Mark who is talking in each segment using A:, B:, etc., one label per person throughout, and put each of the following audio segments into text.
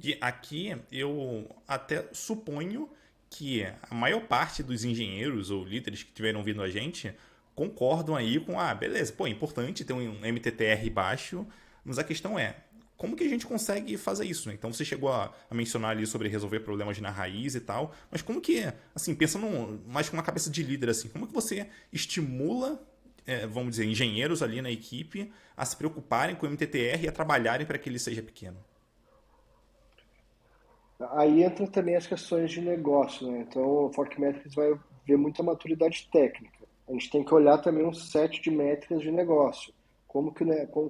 A: E aqui eu até suponho que a maior parte dos engenheiros ou líderes que tiveram vindo a gente concordam aí com, beleza, pô, é importante ter um MTTR baixo, mas a questão é, como que a gente consegue fazer isso, né? Então você chegou a mencionar ali sobre resolver problemas na raiz e tal, mas como que, assim, pensando mais com uma cabeça de líder, assim, como que você estimula, vamos dizer, engenheiros ali na equipe a se preocuparem com o MTTR e a trabalharem para que ele seja pequeno?
B: Aí entra também as questões de negócio, né? Então, o Fork Metrics vai ver muita maturidade técnica. A gente tem que olhar também um set de métricas de negócio. Como que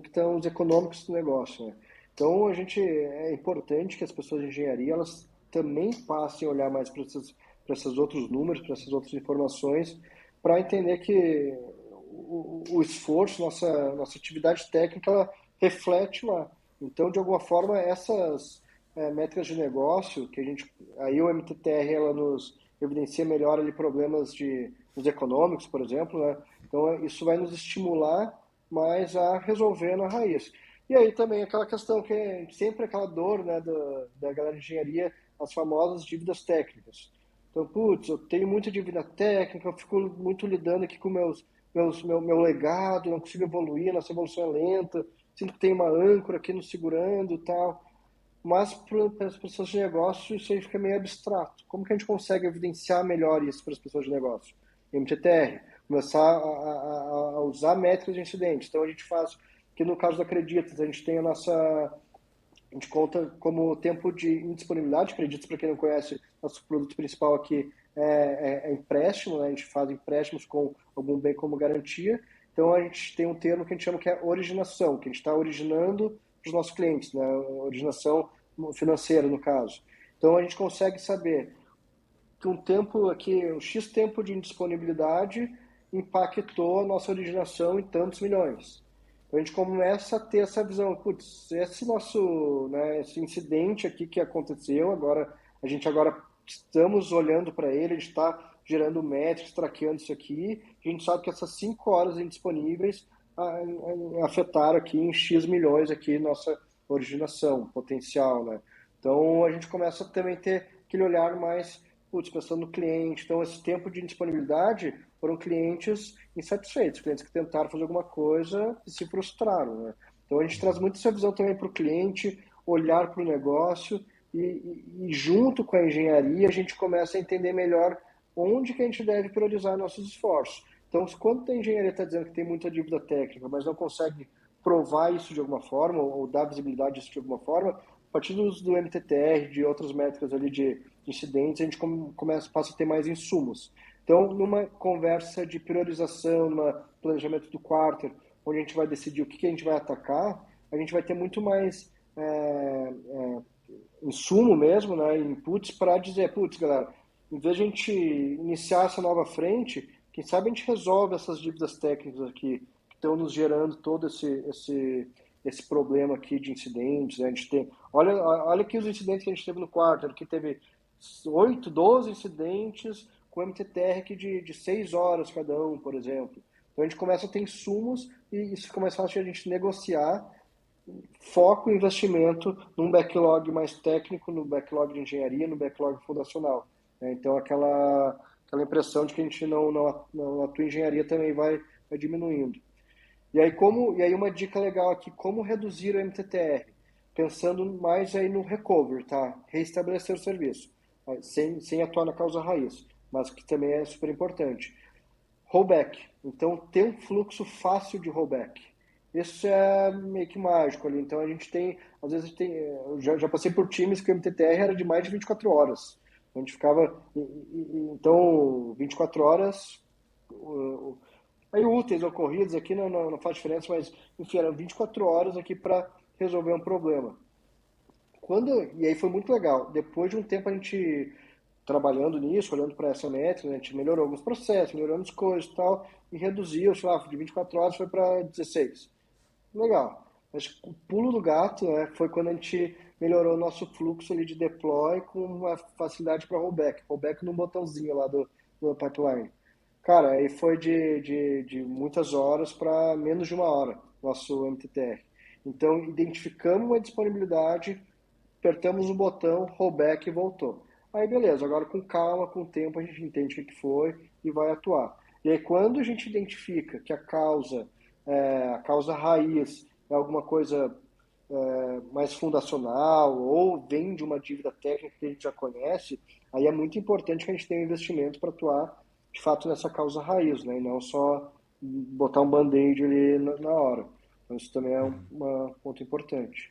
B: estão os econômicos do negócio, né? Então, é importante que as pessoas de engenharia, elas também passem a olhar mais para esses outros números, para essas outras informações, para entender que o esforço, nossa atividade técnica, ela reflete lá. Então, de alguma forma, essas métricas de negócio, aí o MTTR ela nos evidencia melhor ali problemas os econômicos, por exemplo, né? Então isso vai nos estimular mais a resolver na raiz. E aí também aquela questão que é sempre aquela dor, né, da galera de engenharia, as famosas dívidas técnicas. Então, putz, eu tenho muita dívida técnica, eu fico muito lidando aqui com meu legado, não consigo evoluir, nossa evolução é lenta, sinto que tem uma âncora aqui nos segurando e tal. Mas para as pessoas de negócio isso aí fica meio abstrato. Como que a gente consegue evidenciar melhor isso para as pessoas de negócio? MTTR, começar a usar métricas de incidentes. Então a gente faz, que no caso da Creditas, a gente tem a gente conta como tempo de indisponibilidade. Creditas, para quem não conhece, nosso produto principal aqui é empréstimo, né? A gente faz empréstimos com algum bem como garantia. Então a gente tem um termo que a gente chama que é originação, que a gente está originando para os nossos clientes, né? Originação financeira, no caso. Então a gente consegue saber que um X tempo de indisponibilidade impactou a nossa originação em tantos milhões. Então a gente começa a ter essa visão, putz, esse incidente aqui que aconteceu, a gente agora estamos olhando para ele, a gente está gerando métricas, traqueando isso aqui, a gente sabe que essas 5 horas indisponíveis afetaram aqui em X milhões aqui nossa originação potencial, né? Então a gente começa a também ter aquele olhar mais, putz, pensando no cliente. Então esse tempo de disponibilidade foram clientes insatisfeitos, clientes que tentaram fazer alguma coisa e se frustraram, né? Então a gente traz muito essa visão também para o cliente, olhar para o negócio e junto com a engenharia a gente começa a entender melhor onde que a gente deve priorizar nossos esforços. Então, quando a engenharia está dizendo que tem muita dívida técnica, mas não consegue provar isso de alguma forma ou dar visibilidade disso de alguma forma, a partir do uso do MTTR, de outras métricas ali de incidentes, a gente passa a ter mais insumos. Então, numa conversa de priorização, num planejamento do quarter, onde a gente vai decidir o que a gente vai atacar, a gente vai ter muito mais insumo mesmo, né, inputs para dizer, putz, galera, em vez de a gente iniciar essa nova frente, quem sabe a gente resolve essas dívidas técnicas aqui que estão nos gerando todo esse problema aqui de incidentes, né? A gente tem, olha aqui os incidentes que a gente teve no quarto, aqui teve 8, 12 incidentes com MTTR aqui de 6 horas cada um, por exemplo. Então a gente começa a ter insumos e isso fica mais fácil de a gente negociar foco e investimento num backlog mais técnico, no backlog de engenharia, no backlog fundacional, né? Então, aquela impressão de que a gente não atua em engenharia também vai diminuindo. E aí uma dica legal aqui, como reduzir o MTTR? Pensando mais aí no recovery, tá? Reestabelecer o serviço, sem atuar na causa raiz, mas que também é super importante. Rollback. Então, ter um fluxo fácil de rollback. Isso é meio que mágico ali. Então, às vezes, eu já passei por times que o MTTR era de mais de 24 horas. A gente ficava, então, 24 horas, aí úteis ocorridos aqui não faz diferença, mas, enfim, eram 24 horas aqui para resolver um problema. E aí foi muito legal. Depois de um tempo a gente trabalhando nisso, olhando para essa métrica, né, a gente melhorou alguns processos, melhoramos coisas e tal, e reduziu, sei lá, de 24 horas foi para 16. Legal. Mas o pulo do gato, né, foi quando a gente melhorou o nosso fluxo ali de deploy com uma facilidade para rollback. Rollback num botãozinho lá do pipeline. Cara, aí foi de muitas horas para menos de uma hora, nosso MTTR. Então, identificamos uma disponibilidade, apertamos o botão, rollback e voltou. Aí beleza, agora com calma, com o tempo a gente entende o que foi e vai atuar. E aí quando a gente identifica que a causa raiz é alguma coisa mais fundacional ou vem de uma dívida técnica que a gente já conhece, aí é muito importante que a gente tenha um investimento para atuar de fato nessa causa raiz, né? E não só botar um band-aid ali na hora. Então isso também é um ponto importante.